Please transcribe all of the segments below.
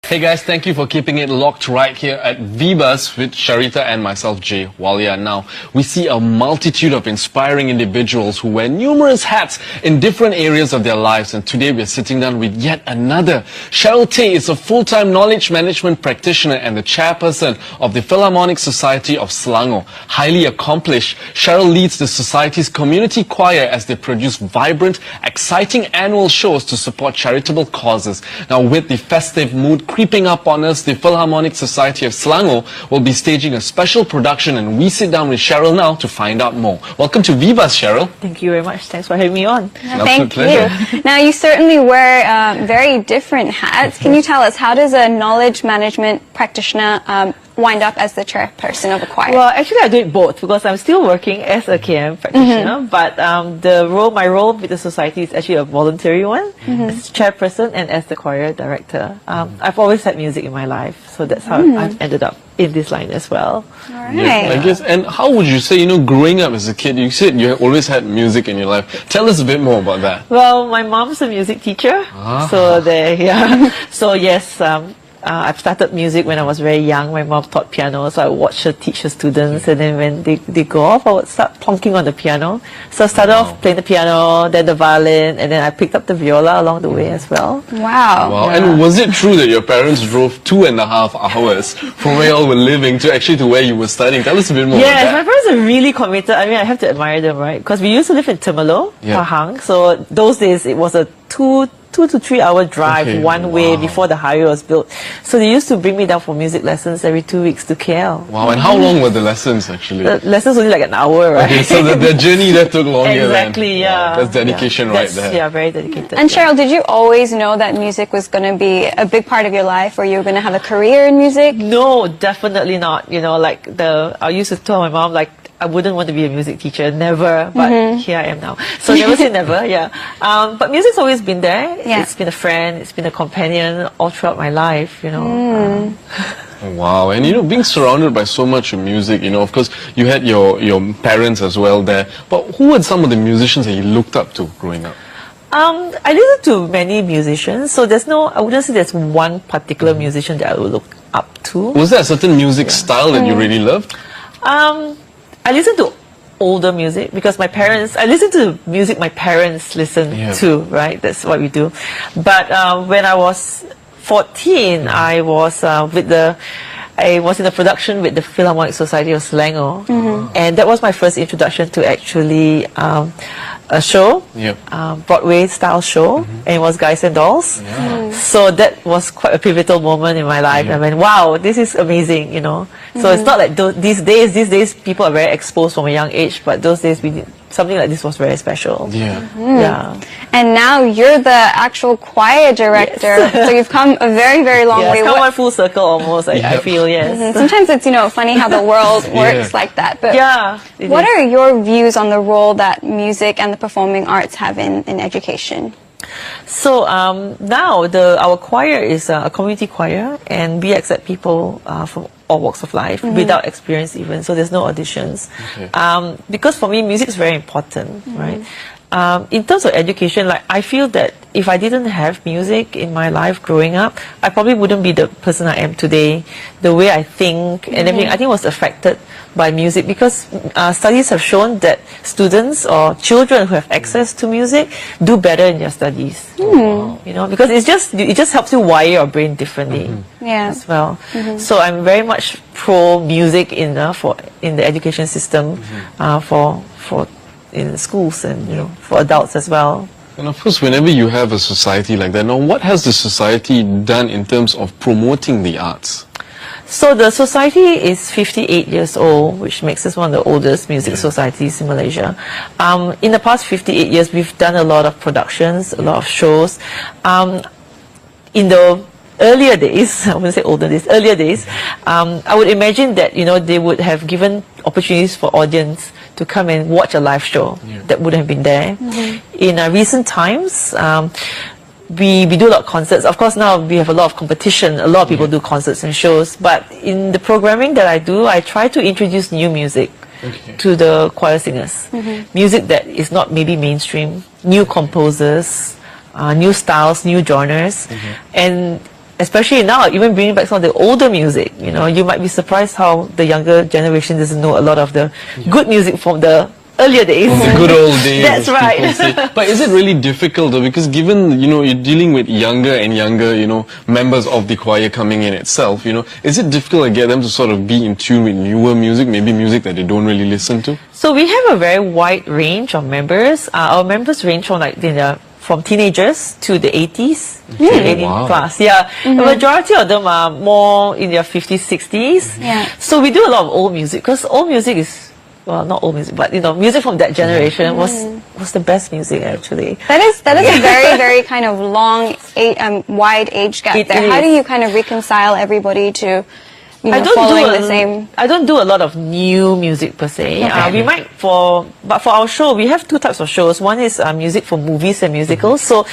Hey guys, thank you for keeping it locked right here at Vibus with Cheryl Teh and myself, Jay Walia. Now, we see a multitude of inspiring individuals who wear numerous hats in different areas of their lives, and today we're sitting down with yet another. Cheryl Teh is a full-time knowledge management practitioner and the chairperson of the Philharmonic Society of Selangor. Highly accomplished, Cheryl leads the society's community choir as they produce vibrant, exciting annual shows to support charitable causes. Now, with the festive mood creeping up on us, the Philharmonic Society of Selangor will be staging a special production, and we sit down with Cheryl now to find out more. Welcome to Vivas, Cheryl. Thank you very much. Thanks for having me on. Thank you. Now, you certainly wear very different hats. Can you tell us, how does a knowledge management practitioner wind up as the chairperson of a choir? Well, actually, I do it both because I'm still working as a KM practitioner, but my role with the society is actually a voluntary one, as chairperson and as the choir director. I've always had music in my life, so that's how I've ended up in this line as well. All right. Yeah, I guess. And how would you say, growing up as a kid, you said you always had music in your life. Tell us a bit more about that. Well, my mom's a music teacher, so so yes. I've started music when I was very young. My mom taught piano, so I watched her teach her students, and then when they go off, I would start plonking on the piano. So I started off playing the piano, then the violin, and then I picked up the viola along the way as well. Wow. Wow. Yeah. And was it true that your parents drove 2.5 hours from where you all were living to where you were studying? Tell us a bit more about that. Yes, my parents are really committed. I mean, I have to admire them, right? Because we used to live in Timalo, Pahang, so those days it was a 2 to 3 hour drive one way before the highway was built. So they used to bring me down for music lessons every 2 weeks to KL. Wow, and how long were the lessons actually? The lessons only like an hour, right? Okay, so the journey that took longer. Exactly, yeah. That's dedication right there. Yeah, very dedicated. And Cheryl, did you always know that music was going to be a big part of your life, or you were going to have a career in music? No, definitely not. I used to tell my mom, I wouldn't want to be a music teacher, never, but here I am now. So never say never, yeah. But music's always been there. Yeah. It's been a friend, it's been a companion all throughout my life, Wow, and being surrounded by so much music, of course, you had your parents as well there. But who were some of the musicians that you looked up to growing up? I listened to many musicians, so I wouldn't say there's one particular musician that I would look up to. Was there a certain music style that you really loved? I listen to older music because I listen to music my parents listen to, right? That's what we do. But when I was 14, I was in a production with the Philharmonic Society of Selangor, and that was my first introduction to actually a show, Broadway style show, and it was Guys and Dolls. So that was quite a pivotal moment in my life. I went, wow, this is amazing, So it's not like these days people are very exposed from a young age, but those days something like this was very special. Yeah. And now you're the actual choir director, so you've come a very, very long way. It's come a full circle almost, I feel, yes. Sometimes it's, funny how the world works like that. But what are your views on the role that music and the performing arts have in education? So now our choir is a community choir, and we accept people from all walks of life without experience even, so there's no auditions. Because for me, music is very important, right? In terms of education, I feel that if I didn't have music in my life growing up, I probably wouldn't be the person I am today. The way I think and everything, I think, was affected by music, because studies have shown that students or children who have access to music do better in their studies. Because it just helps you wire your brain differently as well. So I'm very much pro music in the education system in schools and for adults as well. And of course, whenever you have a society like that, now what has the society done in terms of promoting the arts? So the society is 58 years old, which makes us one of the oldest music societies in Malaysia. In the past 58 years, we've done a lot of productions, a lot of shows. In the earlier days, I wouldn't say older days, earlier days, I would imagine that, they would have given opportunities for audience to come and watch a live show that wouldn't have been there. In recent times, we do a lot of concerts. Of course, now we have a lot of competition. A lot of people do concerts and shows. But in the programming that I do, I try to introduce new music to the choir singers. Music that is not maybe mainstream, new composers, new styles, new genres. And especially now, even bringing back some of the older music, you know, you might be surprised how the younger generation doesn't know a lot of the good music from the earlier days. The good old days. That's as right. people say. But is it really difficult though? Because given, you know, you're dealing with younger and younger, you know, members of the choir coming in itself, you know, is it difficult to get them to sort of be in tune with newer music, maybe music that they don't really listen to? So we have a very wide range of members. Our members range from from teenagers to the 80s, to 80 Wow. plus. Yeah, the majority of them are more in their 50s, 60s. Yeah. So we do a lot of old music because old music is, well, not old music, but you know, music from that generation was the best music actually. That is a very, very kind of long, wide age gap It there. How is. do you kind of reconcile everybody to, you know, following the same? I don't do a lot of new music per se. We might but for our show, we have two types of shows. One is music for movies and musicals. So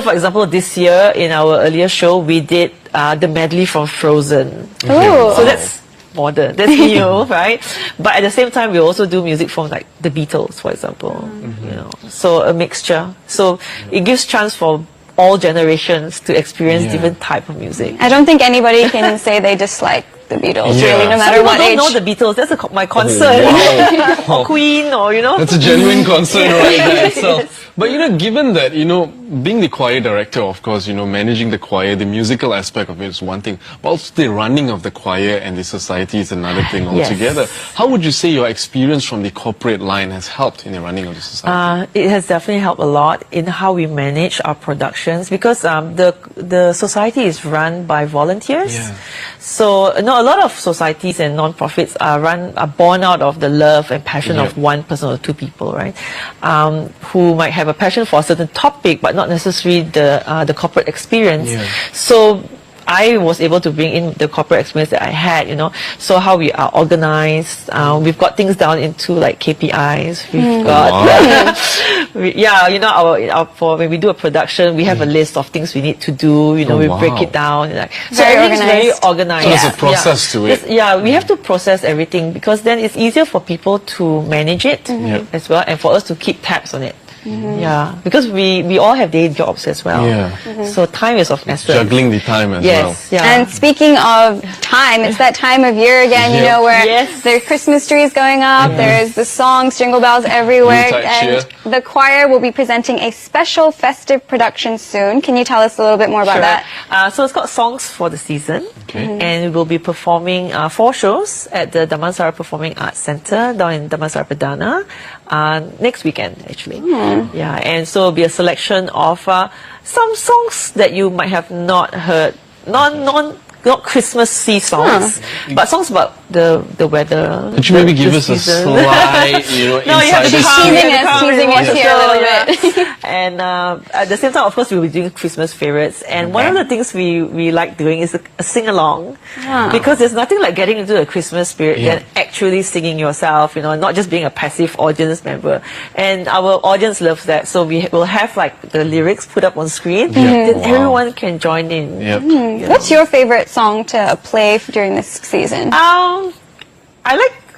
for example, this year in our earlier show, we did the medley from Frozen. Ooh. So that's modern, that's new, right? But at the same time, we also do music from like the Beatles, for example. You know, so a mixture. So it gives chance for all generations to experience different type of music. I don't think anybody can say they dislike the Beatles, Yeah. really, no Some matter people what don't age. know the Beatles. That's my concern. wow. Or Queen, or you know. That's a genuine concern right there itself. But you know, given that, you know, being the choir director, of course, you know, managing the choir, the musical aspect of it is one thing, but also the running of the choir and the society is another thing Yes. altogether. How would you say your experience from the corporate line has helped in the running of the society? It has definitely helped a lot in how we manage our productions because the society is run by volunteers. Yeah. So a lot of societies and non-profits are born out of the love and passion of one person or two people, right? Who might have a passion for a certain topic, but not necessarily the corporate experience. Yeah. So I was able to bring in the corporate experience that I had, you know, so how we are organized. We've got things down into like KPIs. We've got, you know, our for when we do a production, we have a list of things we need to do. You know, we break it down. Like, so Very everything's very organized. organized. So there's a process to it. We have to process everything because then it's easier for people to manage it as well, and for us to keep tabs on it. Yeah, because we all have day jobs as well. Yeah. So time is of essence. Juggling the time as well. Yes. Yeah. And speaking of time, it's that time of year again, you know, where there's Christmas trees going up, there's the songs, jingle bells everywhere, Yuletide and cheer. the choir will be presenting a special festive production soon. Can you tell us a little bit more about that? So it's called Songs for the Season. Okay. And we'll be performing 4 shows at the Damansara Performing Arts Centre down in Damansara Perdana next weekend, actually. Yeah, and so it'll be a selection of some songs that you might have not heard, not Christmassy songs, but songs about the weather. Could you maybe the give us a season. slight, you know, No, you have to insider come, teasing you have to us come here a and little watch the show, bit. And at the same time, of course, we'll be doing Christmas favorites. And one of the things we like doing is a sing-along. Because there's nothing like getting into the Christmas spirit than actually singing yourself, you know, not just being a passive audience member. And our audience loves that. So we will have like the lyrics put up on screen. Then everyone can join in. Yep. What's your favorite song to play during this season?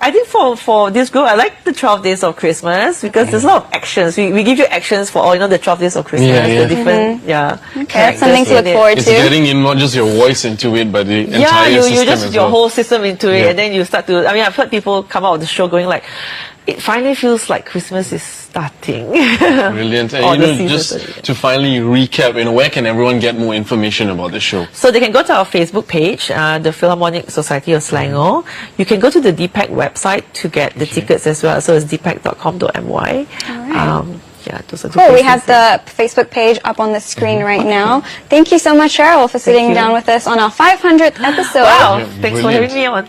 I think for this group, I like the 12 Days of Christmas because there's a lot of actions. We give you actions for all, you know, the 12 Days of Christmas. Yeah. The different, Okay, that's something to look characters in it. forward It's to. getting in not just your voice into it, but the Yeah, entire you system just as your well. whole system into it, Yeah. and then you start to. I mean, I've heard people come out of the show going like, it finally feels like Christmas is starting. Brilliant. Or And the you know, season just starting. to finally recap, you know, where can everyone get more information about the show? So they can go to our Facebook page, the Philharmonic Society of Selangor. You can go to the DPAC website to get the tickets as well. So it's dpac.com.my. Yeah, those are the Cool, we places have that- the Facebook page up on the screen right now. Thank you so much, Cheryl, for sitting you. down with us on our 500th episode. Wow, Yeah, thanks for brilliant. having me on.